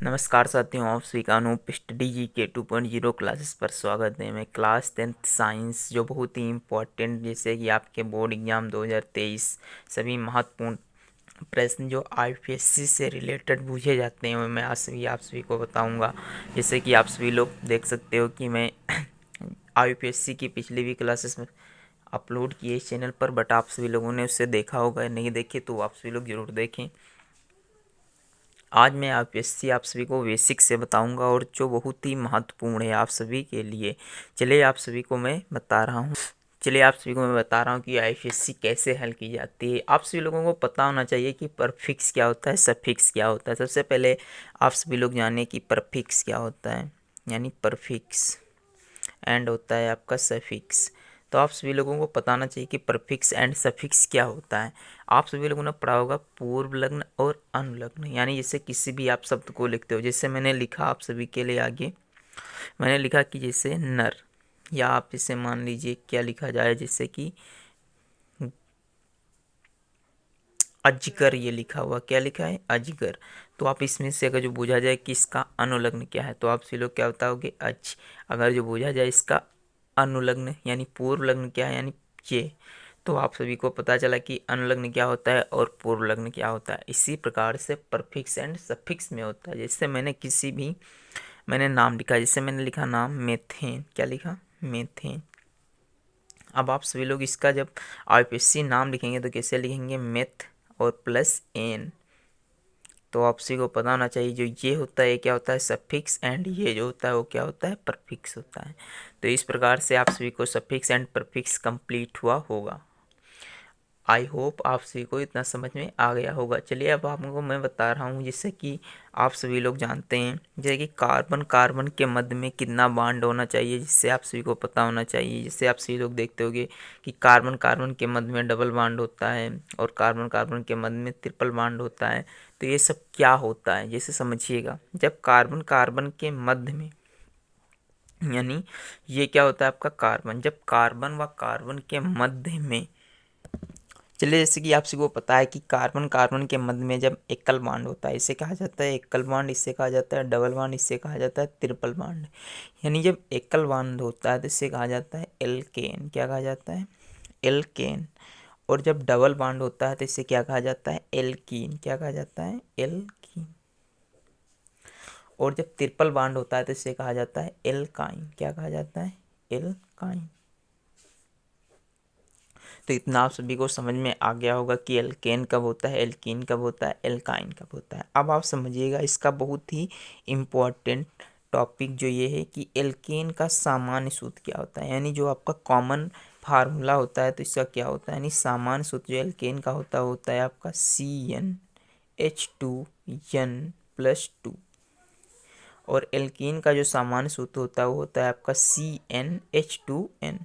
नमस्कार साथियों, आप सभी का अनूप स्टडी जी के 2.0 क्लासेस पर स्वागत है। मैं क्लास 10th साइंस जो बहुत ही इम्पोर्टेंट, जैसे कि आपके बोर्ड एग्जाम 2023 सभी महत्वपूर्ण प्रश्न जो आईपीएससी से रिलेटेड पूछे जाते हैं, वो मैं आज सभी आप सभी को बताऊंगा। जैसे कि आप सभी लोग देख सकते हो कि मैं आईपीएससी की पिछली भी क्लासेस में अपलोड किए इस चैनल पर, बट आप सभी लोगों ने उससे देखा होगा, नहीं देखे तो आप सभी लोग ज़रूर देखें। आज मैं आईपीएससी आप सभी को बेसिक से बताऊंगा और जो बहुत ही महत्वपूर्ण है आप सभी के लिए। चलिए आप सभी को मैं बता रहा हूँ कि आईपीएससी कैसे हल की जाती है। आप सभी लोगों को पता होना चाहिए कि परफिक्स क्या होता है, सफिक्स क्या होता है। सबसे पहले आप सभी लोग जानिए कि परफिक्स क्या होता है, यानी परफिक्स एंड होता है आपका सफिक्स। तो आप सभी लोगों को बताना चाहिए कि परफिक्स एंड सफिक्स क्या होता है। आप सभी लोगों ने पढ़ा होगा पूर्व लग्न और अनुलग्न, यानी जैसे किसी भी आप शब्द को लिखते हो, जैसे मैंने लिखा आप सभी के लिए आगे, मैंने लिखा कि जैसे नर, या आप इसे मान लीजिए क्या लिखा जाए, जैसे कि अजगर, ये लिखा हुआ क्या लिखा है, अजगर। तो आप इसमें से अगर जो पूछा जाए कि इसका अनुलग्न क्या है, तो आप सभी लोग क्या बताओगे, अज। अगर जो पूछा जाए इसका अनुलग्न यानी पूर्व लग्न क्या है, यानी ये, तो आप सभी को पता चला कि अनुलग्न क्या होता है और पूर्व लग्न क्या होता है। इसी प्रकार से परफिक्स एंड सफिक्स में होता है। जैसे मैंने नाम लिखा, जैसे मैंने लिखा नाम मेथेन, क्या लिखा, मेथेन। अब आप सभी लोग इसका जब आईपीएससी नाम लिखेंगे तो कैसे लिखेंगे, मेथ और प्लस एन। तो आप सभी को पता होना चाहिए जो ये होता है क्या होता है, सफिक्स, एंड ये जो होता है वो क्या होता है, परफिक्स होता है। तो इस प्रकार से आप सभी को सफिक्स एंड परफिक्स कंप्लीट हुआ होगा। आई होप आप सभी को इतना समझ में आ गया होगा। चलिए अब आपको मैं बता रहा हूँ, जिससे कि आप सभी लोग जानते हैं, जैसे कि कार्बन कार्बन के मध्य में कितना बॉन्ड होना चाहिए, जिससे आप सभी को पता होना चाहिए। जैसे आप सभी लोग देखते होंगे कि कार्बन कार्बन के मध्य में डबल बॉन्ड होता है और कार्बन कार्बन के मध्य में ट्रिपल बॉन्ड होता है। तो ये सब क्या होता है, जैसे समझिएगा, जब कार्बन कार्बन के मध्य में, यानी ये क्या होता है आपका कार्बन, जब कार्बन व कार्बन के मध्य में, चलिए जैसे कि आप सभी को पता है कि कार्बन कार्बन के मध्य में जब एकल बॉन्ड होता है, इसे कहा जाता है एकल बॉन्ड, इससे कहा जाता है डबल बॉन्ड, इससे कहा जाता है ट्रिपल बॉन्ड। यानी जब एकल बॉन्ड होता है तो इससे कहा जाता है एल्केन, क्या कहा जाता है, एल्केन। और जब डबल बॉन्ड होता है तो इससे क्या कहा जाता है, एल्कीन, क्या कहा जाता है, एल्कीन। और जब ट्रिपल बॉन्ड होता है तो इससे कहा जाता है एल्काइन, क्या कहा जाता है, एल्काइन। तो इतना आप सभी को समझ में आ गया होगा कि एल्केन कब होता है, एल्कीन कब होता है, एल्काइन कब होता है। अब आप समझिएगा इसका बहुत ही इम्पोर्टेंट टॉपिक जो ये है कि एल्केन का सामान्य सूत्र क्या होता है, यानी जो आपका कॉमन फार्मूला होता है तो इसका क्या होता है, यानी सामान्य सूत्र जो एल्केन का होता है आपका CnH2n+2। और एल्कीन का जो सामान्य सूत्र होता है वो होता है आपका CnH2n।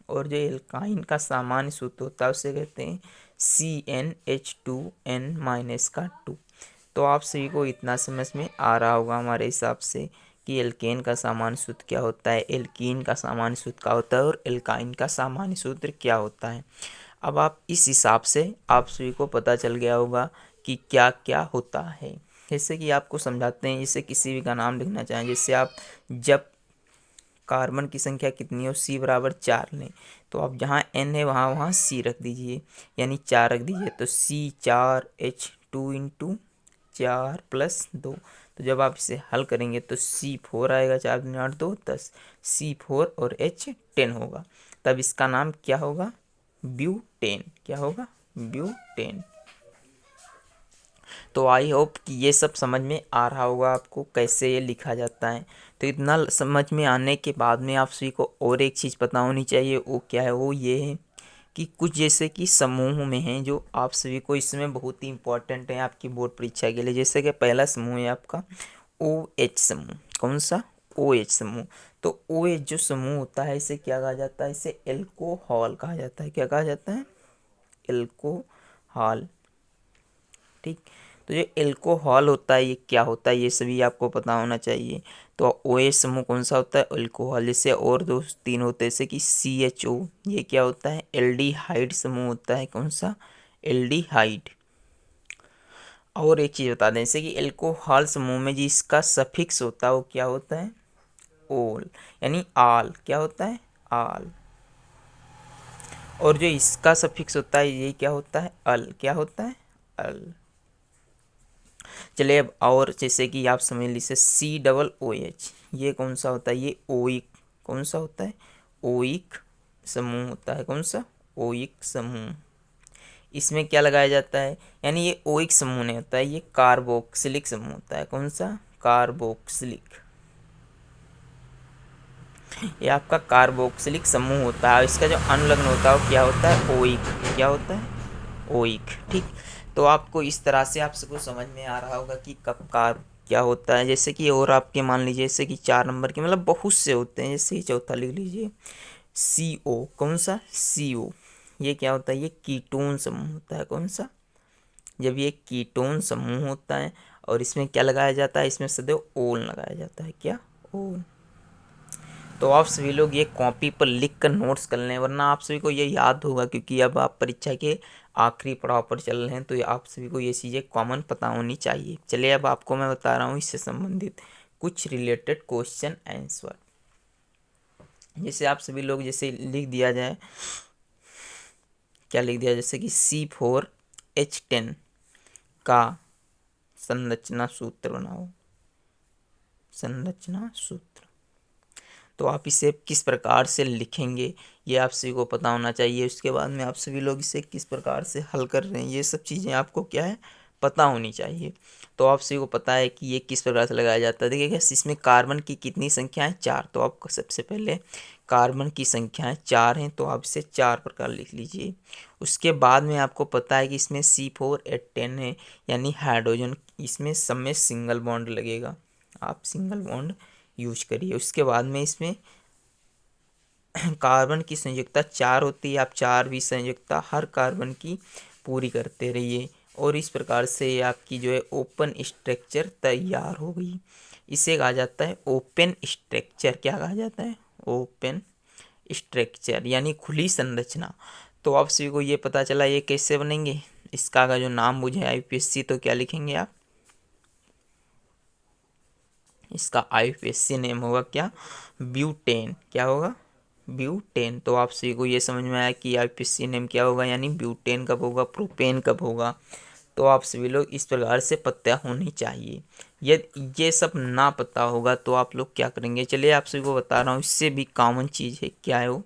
और जो एल्काइन का सामान्य सूत्र होता है उसे कहते हैं CnH2n-2। तो आप सभी को इतना समझ में आ रहा होगा हमारे हिसाब से कि एल्केन का सामान्य सूत्र क्या होता है, एल्कीन का सामान्य सूत्र क्या होता है और एल्काइन का सामान्य सूत्र क्या होता है। अब आप इस हिसाब से आप सभी को पता चल गया होगा कि क्या क्या होता है। जैसे कि आपको समझाते हैं, जैसे किसी भी का नाम लिखना चाहें, जैसे आप जब कार्बन की संख्या कितनी हो, C=4 लें, तो आप जहाँ N है वहाँ वहाँ C रख दीजिए, यानी 4 रख दीजिए। तो C4H2 × 4 + 2। तो जब आप इसे हल करेंगे तो C4 आएगा, 4 दूनी 8 2 10, C4 और H 10 होगा। तब इसका नाम क्या होगा, ब्यूटेन, क्या होगा, ब्यूटेन। तो आई होप कि ये सब समझ में आ रहा होगा आपको कैसे ये लिखा जाता है। तो इतना समझ में आने के बाद में आप सभी को और एक चीज़ पता होनी चाहिए, वो क्या है, वो ये है कि कुछ जैसे कि समूह में हैं जो आप सभी को इसमें बहुत ही इंपॉर्टेंट है आपकी बोर्ड परीक्षा के लिए। जैसे कि पहला समूह है आपका OH समूह, कौन सा, OH समूह। तो OH जो समूह होता है इसे क्या कहा जाता है, इसे एल्कोहल कहा जाता है, क्या कहा जाता है, एल्कोहल। ठीक। तो जो एल्कोहल होता है ये क्या होता है, ये सभी आपको पता होना चाहिए। तो OH समूह कौन सा होता है, एल्कोहल। जैसे और दो तीन होते हैं, जैसे कि CHO, ये क्या होता है, एल्डिहाइड समूह होता है, कौन सा, एल्डिहाइड। और एक चीज़ बता दें, जैसे कि एल्कोहल समूह में जिसका सफिक्स होता है वो क्या होता है, ओल, यानी आल, क्या होता है, आल। और जो इसका सफिक्स होता है ये क्या होता है, अल, क्या होता है, अल। चलिए अब और जैसे कि आप समझ लीजिए COOH, ये कौन सा होता है, ये ओइक, कौन सा होता है, ओइक समूह होता है, कौन सा, ओइक समूह। इसमें क्या लगाया जाता है, यानी ये ओइक समूह नहीं होता है, ये कार्बोक्सिलिक समूह होता है, कौन सा, कार्बोक्सिलिक। ये आपका कार्बोक्सिलिक समूह होता है। इसका जो अनुलग्न होता है वो क्या होता है, ओइक, क्या होता है, ओइक। ठीक, तो आपको इस तरह से आप सबको समझ में आ रहा होगा कि कब कार्ब क्या होता है। जैसे कि और आपके मान लीजिए जैसे कि 4 नंबर के मतलब बहुत से होते हैं, जैसे कि चौथा लिख लीजिए CO, कौन सा, CO, ये क्या होता है, ये कीटोन समूह होता है, कौन सा, जब ये कीटोन समूह होता है और इसमें क्या लगाया जाता है, इसमें सदैव ओल लगाया जाता है, क्या, ओल। तो आप सभी लोग ये कॉपी पर लिख कर नोट्स कर लें, वरना आप सभी को ये याद होगा, क्योंकि अब आप परीक्षा के आखिरी पड़ाव पर चल रहे हैं, तो ये आप सभी को ये चीज़ें कॉमन पता होनी चाहिए। चलिए अब आपको मैं बता रहा हूँ इससे संबंधित कुछ रिलेटेड क्वेश्चन आंसर। जैसे आप सभी लोग जैसे लिख दिया जाए, क्या लिख दिया, जैसे कि C4H10 का संरचना सूत्र बनाओ, संरचना सूत्र। तो आप इसे किस प्रकार से लिखेंगे ये आप सभी को पता होना चाहिए। उसके बाद में आप सभी लोग इसे किस प्रकार से हल कर रहे हैं ये सब चीज़ें आपको क्या है, पता होनी चाहिए। तो आप सभी को पता है कि ये किस प्रकार से लगाया जाता है। देखिए इसमें कार्बन की कितनी संख्या है, 4। तो आपको सबसे पहले कार्बन की संख्याएं 4 हैं, तो आप इसे 4 प्रकार लिख लीजिए। उसके बाद में आपको पता है कि इसमें C4H10 है, यानी हाइड्रोजन, इसमें सब में सिंगल बॉन्ड लगेगा, आप सिंगल बॉन्ड यूज करिए। उसके बाद में इसमें कार्बन की संयुक्ता 4 होती है, आप 4 भी संयुक्ता हर कार्बन की पूरी करते रहिए, और इस प्रकार से आपकी जो है ओपन स्ट्रक्चर तैयार हो गई। इसे कहा जाता है ओपन स्ट्रक्चर, क्या कहा जाता है, ओपन स्ट्रक्चर, यानी खुली संरचना। तो आप सभी को ये पता चला ये कैसे बनेंगे। इसका अगर जो नाम मुझे IUPAC तो क्या लिखेंगे आप, इसका IUPAC नेम होगा क्या, ब्यूटेन, क्या होगा, ब्यूटेन। तो आप सभी को ये समझ में आया कि IUPAC नेम क्या होगा, यानी ब्यूटेन कब होगा, प्रोपेन कब होगा। तो आप सभी लोग इस प्रकार से पता होनी चाहिए। ये सब ना पता होगा तो आप लोग क्या करेंगे, चलिए आप सभी को बता रहा हूँ, इससे भी कॉमन चीज़ है, क्या है वो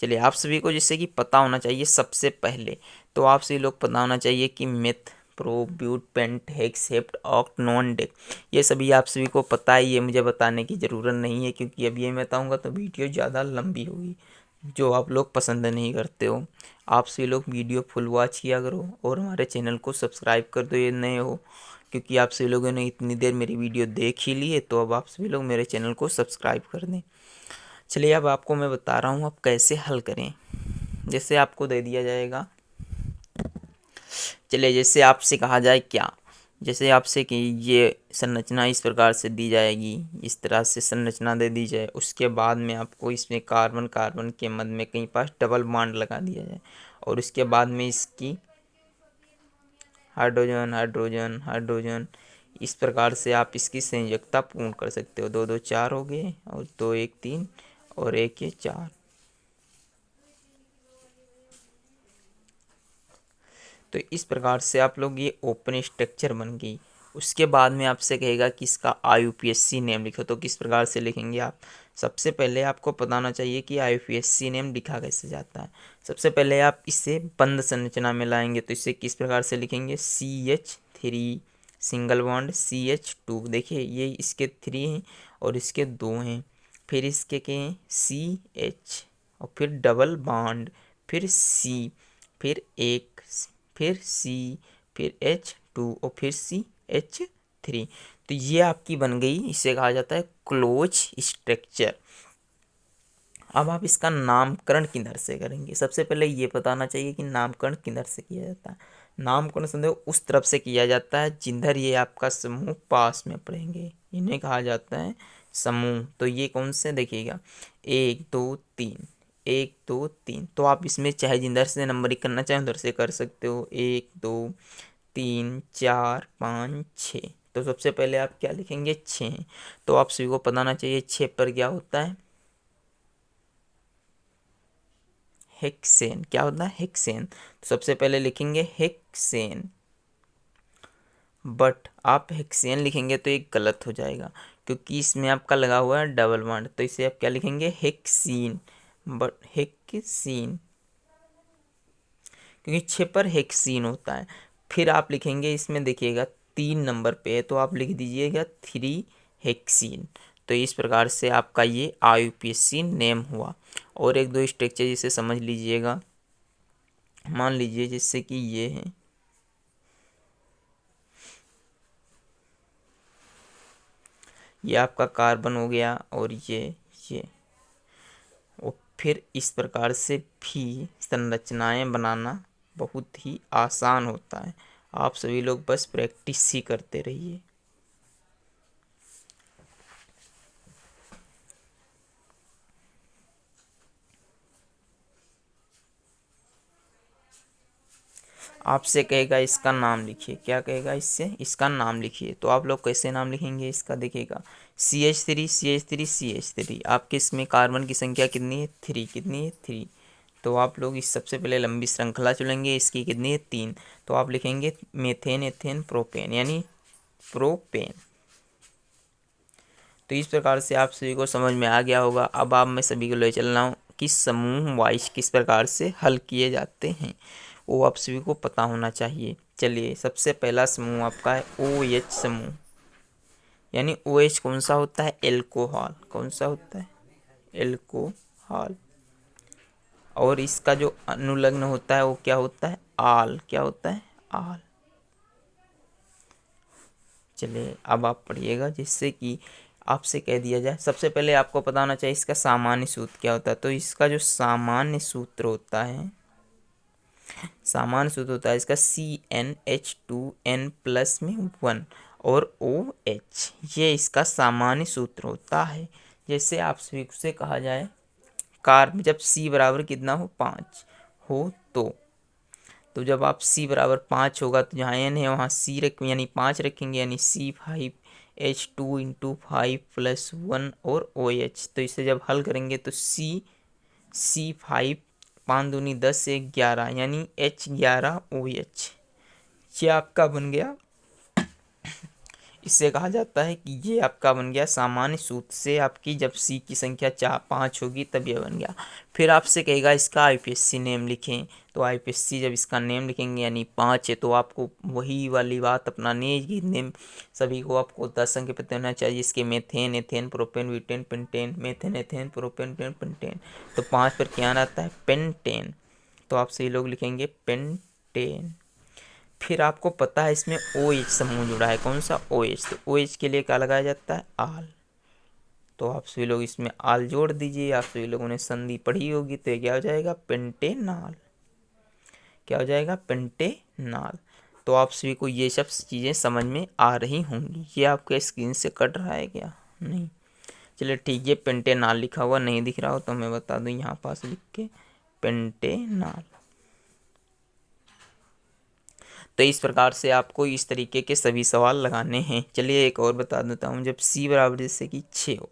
चलिए आप सभी को जैसे कि पता होना चाहिए सबसे पहले, तो आप सभी लोग पता होना चाहिए कि meth, pro, but, pent, hex, hept, oct, non, dec, ये सभी आप सभी को पता ही है, मुझे बताने की ज़रूरत नहीं है, क्योंकि अब ये मैं बताऊंगा तो वीडियो ज़्यादा लंबी होगी, जो आप लोग पसंद नहीं करते हो। आप सभी लोग वीडियो फुल वॉच किया करो और हमारे चैनल को सब्सक्राइब कर दो ये नए हो, क्योंकि आप सभी लोगों ने इतनी देर मेरी वीडियो देख ही ली है, तो अब आप सभी लोग मेरे चैनल को सब्सक्राइब कर दें। चलिए अब आपको मैं बता रहा हूँ आप कैसे हल करें। जैसे आपको दे दिया जाएगा, चलिए जैसे आपसे कहा जाए क्या, जैसे आपसे कि ये संरचना इस प्रकार से दी जाएगी, इस तरह से संरचना दे दी जाए, उसके बाद में आपको इसमें कार्बन कार्बन के मध्य में कहीं पास डबल बॉन्ड लगा दिया जाए, और उसके बाद में इसकी हाइड्रोजन हाइड्रोजन हाइड्रोजन, इस प्रकार से आप इसकी संयोजकता पूर्ण कर सकते हो। 2 2 4 हो गए, और 2 1 3, और 1 ये 4। तो इस प्रकार से आप लोग ये ओपन स्ट्रक्चर बन गई। उसके बाद में आपसे कहेगा कि इसका IUPAC नेम लिखो, तो किस प्रकार से लिखेंगे आप, सबसे पहले आपको पता होना चाहिए कि IUPAC नेम लिखा कैसे जाता है। सबसे पहले आप इसे बंद संरचना में लाएंगे, तो इसे किस प्रकार से लिखेंगे, CH3 सिंगल बॉन्ड CH2, देखिए ये इसके 3 हैं और इसके 2 हैं, फिर इसके क्या हैं CH, और फिर डबल बॉन्ड, फिर C, फिर एक, फिर C, फिर H2, और फिर CH3। तो ये आपकी बन गई, इसे कहा जाता है क्लोज स्ट्रक्चर। अब आप इसका नामकरण किधर से करेंगे, सबसे पहले ये पता होना चाहिए कि नामकरण किधर से किया जाता है। नामकरण संदेह उस तरफ से किया जाता है जिधर ये आपका समूह पास में पड़ेंगे, इन्हें कहा जाता है समूह। तो ये कौन से देखिएगा, 1 2 3, 1 2 3। तो आप इसमें चाहे जिधर से नंबरिंग करना चाहें उधर से कर सकते हो, 1 2 3 4 5 6। तो सबसे पहले आप क्या लिखेंगे, 6। तो आप सभी को पता होना चाहिए 6 पर क्या होता है, हेक्सेन। क्या होता है, हेक्सेन। तो सबसे पहले लिखेंगे हेक्सेन, बट आप हेक्सेन लिखेंगे तो एक गलत हो जाएगा क्योंकि इसमें आपका लगा हुआ है डबल बॉन्ड। तो इसे आप क्या लिखेंगे, हेक्सीन, बट हेक्सीन, क्योंकि 6 पर हेक्सीन होता है। फिर आप लिखेंगे, इसमें देखिएगा 3 नंबर पे है तो आप लिख दीजिएगा 3 हेक्सीन। तो इस प्रकार से आपका ये आईयूपीएसी नेम हुआ। और एक दो स्ट्रक्चर जिसे समझ लीजिएगा, मान लीजिए जैसे कि ये है, ये आपका कार्बन हो गया और ये और फिर इस प्रकार से भी संरचनाएं बनाना बहुत ही आसान होता है। आप सभी लोग बस प्रैक्टिस ही करते रहिए। आपसे कहेगा इसका नाम लिखिए, क्या कहेगा, इससे इसका नाम लिखिए। तो आप लोग कैसे नाम लिखेंगे इसका, देखिएगा CH3 CH3 CH3। आपके इसमें कार्बन की संख्या कितनी है, 3। कितनी है, 3। तो आप लोग इस सबसे पहले लंबी श्रृंखला चुनेंगे, इसकी कितनी है, 3। तो आप लिखेंगे मेथेन एथेन प्रोपेन, यानी प्रोपेन। तो इस प्रकार से आप सभी को समझ में आ गया होगा। अब आप मैं सभी को ले चल रहा हूँ कि समूह वाइज किस प्रकार से हल किए जाते हैं, वो आप सभी को पता होना चाहिए। चलिए, सबसे पहला समूह आपका है OH समूह, यानी OH कौन सा होता है, एल्कोहल। कौन सा होता है, एल्कोहल। और इसका जो अनुलग्न होता है वो क्या होता है, आल। क्या होता है, आल। चलिए अब आप पढ़िएगा, जिससे कि आपसे कह दिया जाए। सबसे पहले आपको पता होना चाहिए इसका सामान्य सूत्र क्या होता है। तो इसका जो सामान्य सूत्र होता है, सामान्य सूत्र होता है इसका CnH2n प्लस में 1 और OH, ये इसका सामान्य सूत्र होता है। जैसे आप सभी से कहा जाए कार्ब, जब C बराबर कितना हो, 5 हो, तो जब आप C बराबर 5 होगा तो जहाँ N है वहाँ C रख, यानी 5 रखेंगे, यानी C5H2 इंटू 5 प्लस 1 और OH। तो इसे जब हल करेंगे तो C5 5 दूनी 10 से 11, यानी H11OH। ये आपका बन गया, इससे कहा जाता है कि ये आपका बन गया सामान्य सूत्र से। आपकी जब C की संख्या 5 होगी तब ये बन गया। फिर आपसे कहेगा इसका आईपीएससी नेम लिखें। तो आईपीएससी जब इसका नेम लिखेंगे, यानी 5 है, तो आपको वही वाली बात अपनानी है कि नेम सभी को आपको 10 अंक पता होना चाहिए। इसके methane ethane propane butane pentane, methane ethane propane pentane. तो 5 पर क्या आता है, पेंटेन। तो आप सही लोग लिखेंगे पेंटेन। फिर आपको पता है इसमें OH समूह जुड़ा है, कौन सा, OH। तो OH के लिए क्या लगाया जाता है, आल। तो आप सभी लोग इसमें आल जोड़ दीजिए। आप सभी लोगों ने संधि पढ़ी होगी, तो ये क्या हो जाएगा, पेंटेनाल। क्या हो जाएगा, पेंटेनाल। तो आप सभी को ये सब चीज़ें समझ में आ रही होंगी। ये आपके स्क्रीन से कट रहा है क्या, नहीं। चलिए ठीक है, पेंटेनाल लिखा हुआ नहीं दिख रहा हो तो मैं बता दूँ, यहाँ पास लिख के पेंटेनाल। तो इस प्रकार से आपको इस तरीके के सभी सवाल लगाने हैं। चलिए एक और बता देता हूँ। जब C बराबर जैसे कि 6 हो,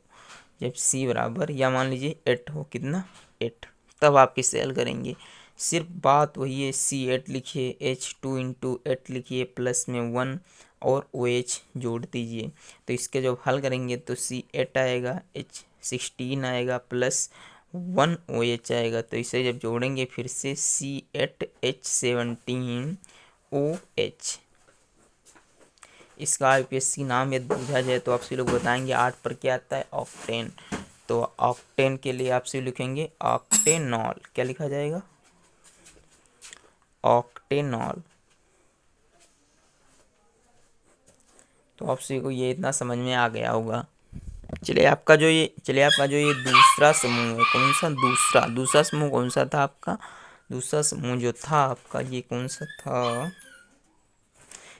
जब C बराबर या मान लीजिए 8 हो, कितना, 8, तब आप किससे हल करेंगे। सिर्फ बात वही है, C8 लिखिए, H2 इंटू 8 लिखिए, प्लस में 1 और OH जोड़ दीजिए। तो इसके जब हल करेंगे तो C8 आएगा, H16 आएगा, प्लस 1 OH आएगा। तो इसे जब जोड़ेंगे फिर से C8H17 OH। इसका आईपीएससी नाम यदि पूछा जाए तो आपसे लोग बताएंगे 8 पर क्या आता है, ऑक्टेन। तो ऑक्टेन के लिए आपसे लिखेंगे ऑक्टेनॉल। क्या लिखा जाएगा, ऑक्टेनॉल। तो आपसे को ये इतना समझ में आ गया होगा। चलिए आपका जो ये दूसरा समूह है, कौन सा, दूसरा समूह कौन सा था आपका, दूसरा समूह जो था आपका ये कौन सा था,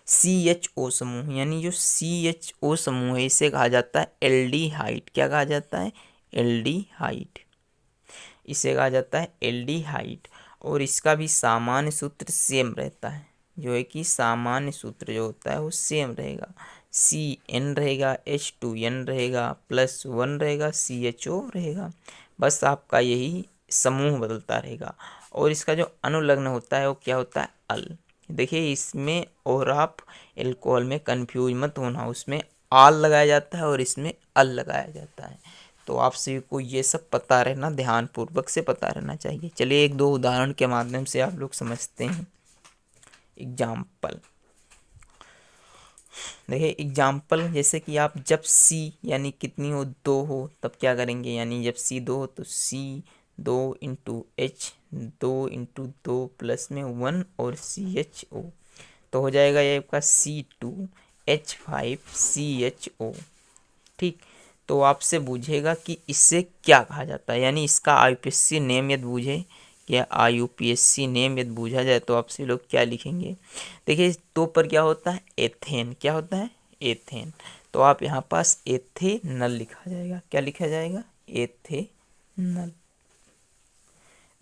CHO समूह। यानी जो CHO समूह है इसे कहा जाता है एल्डिहाइड। क्या कहा जाता है, एल्डिहाइड। इसे कहा जाता है एल्डिहाइड। और इसका भी सामान्य सूत्र सेम रहता है, जो है कि सामान्य सूत्र जो होता है वो सेम रहेगा। CN रहेगा, H2N रहेगा, +1 रहेगा, CHO रहेगा। बस आपका यही समूह बदलता रहेगा। और इसका जो अनुलग्न होता है वो क्या होता है, अल। देखिए इसमें और आप एल्कोहल में कंफ्यूज मत होना, उसमें आल लगाया जाता है और इसमें अल लगाया जाता है। तो आप सभी को ये सब पता रहना, ध्यान पूर्वक से पता रहना चाहिए। चलिए एक दो उदाहरण के माध्यम से आप लोग समझते हैं। एग्जाम्पल देखिए, एग्जाम्पल जैसे कि आप जब C यानी कितनी हो, 2 हो, तब क्या करेंगे, यानी जब C 2 हो तो C 2 × H, 2 × 2 प्लस में 1 और CHO, तो हो जाएगा ये आपका C2H5CHO। ठीक, तो आपसे पूछेगा कि इससे क्या कहा जाता है, यानी इसका IUPAC नेम यदि पूछे, क्या IUPAC नेम यदि पूछा जाए तो आपसे लोग क्या लिखेंगे। देखिए तो पर क्या होता है, एथेन। क्या होता है, एथेन। तो आप यहाँ पास एथेनल लिखा जाएगा। क्या लिखा जाएगा, एथेनल।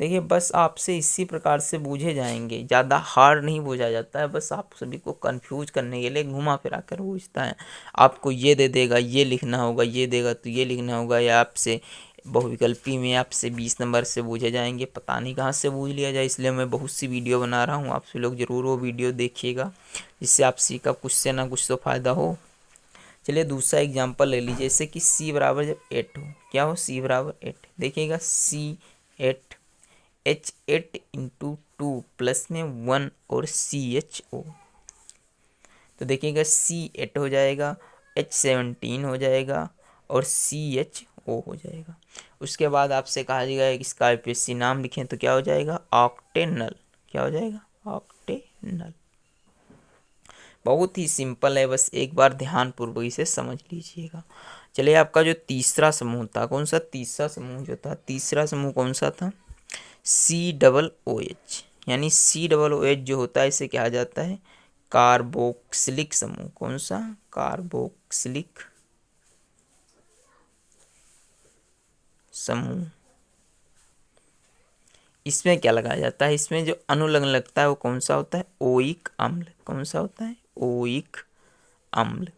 देखिए बस आपसे इसी प्रकार से पूछे जाएंगे, ज़्यादा हार्ड नहीं पूछा जाता है, बस आप सभी को कंफ्यूज करने के लिए घुमा फिरा कर पूछता है। आपको ये दे देगा, ये लिखना होगा, ये देगा तो ये लिखना होगा, या आपसे बहुविकल्पी में आपसे 20 नंबर से पूछे जाएंगे, पता नहीं कहाँ से पूछ लिया जाए। इसलिए मैं बहुत सी वीडियो बना रहा हूँ, आप लोग ज़रूर वो वीडियो देखिएगा, जिससे आप सी का कुछ से ना कुछ तो फ़ायदा हो। चलिए दूसरा एग्जाम्पल ले लीजिए, जैसे कि C बराबर जब 8 हो, क्या हो, C बराबर 8, देखिएगा C8, H8 × 2 प्लस में 1 और CHO, तो देखिएगा C8 हो जाएगा, H17 हो जाएगा और CHO हो जाएगा। उसके बाद आपसे कहा जाएगा कि इसका IUPAC नाम लिखें, तो क्या हो जाएगा, ऑक्टेनल। क्या हो जाएगा, ऑक्टेनल। बहुत ही सिंपल है, बस एक बार ध्यान पूर्वक इसे समझ लीजिएगा। चलिए आपका जो तीसरा समूह था, कौन सा तीसरा समूह जो था, तीसरा समूह कौन सा था, COOH। यानी COOH जो होता है इसे कहा जाता है कार्बोक्सिलिक समूह। कौन सा, कार्बोक्सिलिक समूह। इसमें क्या लगाया जाता है, इसमें जो अनुलग्न लगता है वो कौन सा होता है, ओइक अम्ल। कौन सा होता है, ओइक अम्ल।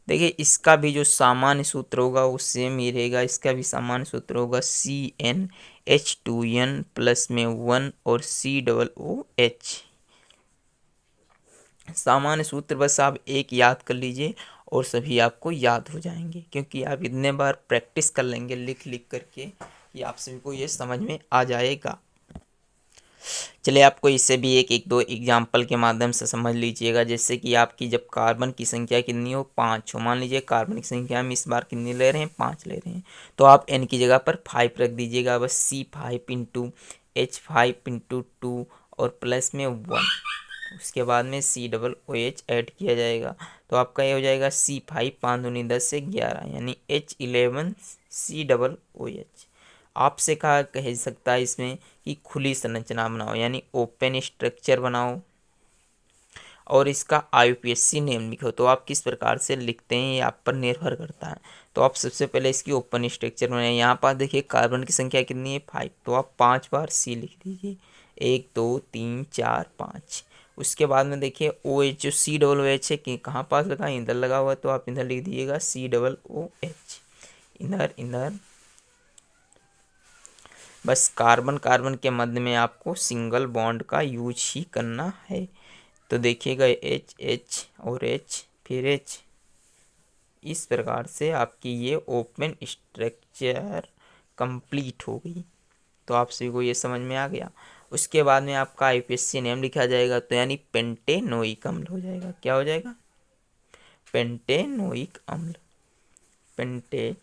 देखिए इसका भी जो सामान्य सूत्र होगा वो सेम ही रहेगा। इसका भी सामान्य सूत्र होगा CnH2n प्लस में 1 और COOH। सामान्य सूत्र बस आप एक याद कर लीजिए और सभी आपको याद हो जाएंगे, क्योंकि आप इतने बार प्रैक्टिस कर लेंगे लिख लिख करके कि आप सभी को ये समझ में आ जाएगा। चलिए आपको इससे भी एक दो एग्जाम्पल के माध्यम से समझ लीजिएगा। जैसे कि आपकी जब कार्बन की संख्या कितनी हो, 5 हो, मान लीजिए कार्बन की संख्या हम इस बार कितनी ले रहे हैं, 5 ले रहे हैं, तो आप N की जगह पर 5 रख दीजिएगा, बस C5 × H5 × 2 और प्लस में 1, उसके बाद में COOH ऐड किया जाएगा, तो आपका ये हो जाएगा C5 5 दूनी 10 से 11, यानी H11 COOH। आपसे कहा कह सकता है इसमें कि खुली संरचना बनाओ, यानी ओपन स्ट्रक्चर बनाओ और इसका IUPAC नेम लिखो। तो आप किस प्रकार से लिखते हैं ये आप पर निर्भर करता है। तो आप सबसे पहले इसकी ओपन स्ट्रक्चर बनाए। यहाँ पर देखिए कार्बन की संख्या कितनी है, 5, तो आप 5 बार C लिख दीजिए, 1 2 3 4 5। उसके बाद में देखिए OH जो COOH है कि कहाँ पास लगा, इधर लगा हुआ है, तो आप इधर लिख दीजिएगा COOH, इधर इधर। बस कार्बन कार्बन के मध्य में आपको सिंगल बॉन्ड का यूज ही करना है। तो देखिएगा H H और H फिर H, इस प्रकार से आपकी ये ओपन स्ट्रक्चर कंप्लीट हो गई। तो आप सभी को ये समझ में आ गया। उसके बाद में आपका IUPAC नेम लिखा जाएगा, तो यानी पेंटेनोइक अम्ल हो जाएगा। क्या हो जाएगा, पेंटेनोइक अम्ल, पेंटेनोइक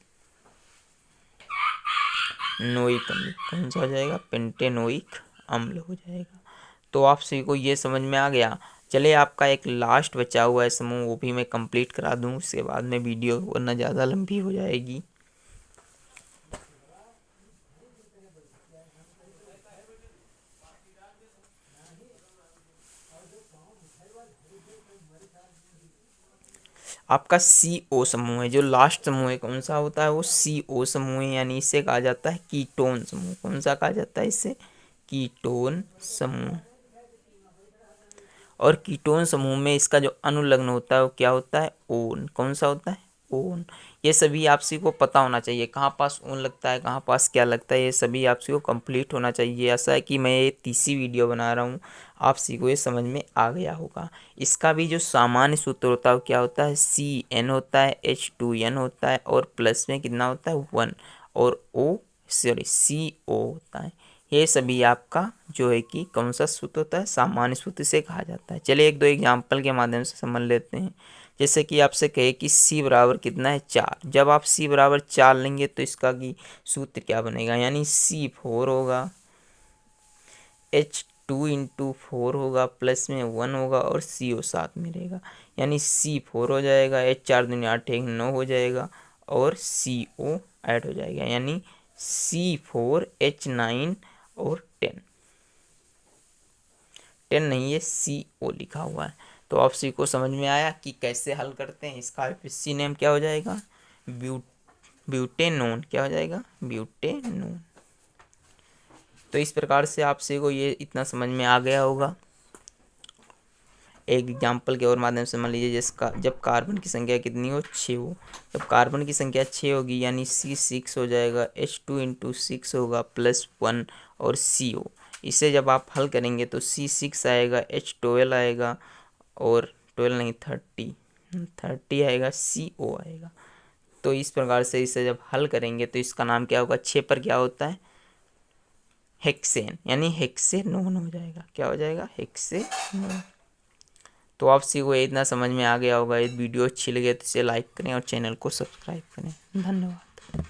अम्ल। कौन सा हो जाएगा, पेंटेनोइक अम्ल हो जाएगा। तो आप सभी को ये समझ में आ गया। चलिए आपका एक लास्ट बचा हुआ है समूह, वो भी मैं कंप्लीट करा दूँ, उसके बाद में वीडियो वरना ज़्यादा लंबी हो जाएगी। आपका CO समूह है, जो लास्ट समूह है कौन सा होता है, वो CO समूह है, यानी इसे कहा जाता है कीटोन समूह। कौन सा कहा जाता है इसे, कीटोन समूह। और कीटोन समूह में इसका जो अनुलग्न होता है वो क्या होता है, ओन। कौन सा होता है, ओन। ये सभी आपसी को पता होना चाहिए, कहाँ पास ओन लगता है, कहाँ पास क्या लगता है, ये सभी आपसी को कंप्लीट होना चाहिए। ऐसा है कि मैं ये तीसरी वीडियो बना रहा हूँ, आपसी को ये समझ में आ गया होगा। इसका भी जो सामान्य सूत्र होता है वो क्या होता है, CN होता है, H2N होता है, और प्लस में कितना होता है, 1, और CO होता है। ये सभी आपका जो है कि कौन सा सूत्र होता है, सामान्य सूत्र से कहा जाता है। चलिए एक दो एग्जाम्पल के माध्यम से समझ लेते हैं। जैसे कि आपसे कहे कि C बराबर कितना है, 4। जब आप C बराबर 4 लेंगे तो इसका की सूत्र क्या बनेगा, यानी C4 होगा, H2 इंटू 4 होगा, प्लस में 1 होगा, और CO साथ में रहेगा, यानी C4 हो जाएगा, H4 दूनी 8 1 9 हो जाएगा, और CO ऐड हो जाएगा, यानी C4H9 और 10 नहीं, ये CO लिखा हुआ है। तो आप सी को समझ में आया कि कैसे हल करते हैं। इसका IPC नेम क्या हो जाएगा, ब्यूटेनोन। क्या हो जाएगा, ब्यूटेनोन। तो इस प्रकार से आपसे को ये इतना समझ में आ गया होगा। एक एग्जाम्पल के और माध्यम से मान लीजिए, जिसका जब कार्बन की संख्या कितनी हो, 6 हो। जब कार्बन की संख्या 6 होगी यानी C6 हो जाएगा, H2 इंटू 6 होगा, प्लस 1, और CO। इसे जब आप हल करेंगे तो C6 आएगा, H12 आएगा, और 12 नहीं 30 आएगा, CO आएगा। तो इस प्रकार से इसे जब हल करेंगे तो इसका नाम क्या होगा, 6 पर क्या होता है, हेक्सेन, यानी हेक्सेनोन हो जाएगा। क्या हो जाएगा, हेक्सेनोन। तो आपसी को इतना समझ में आ गया होगा। ये वीडियो अच्छी लगे तो इसे लाइक करें और चैनल को सब्सक्राइब करें। धन्यवाद।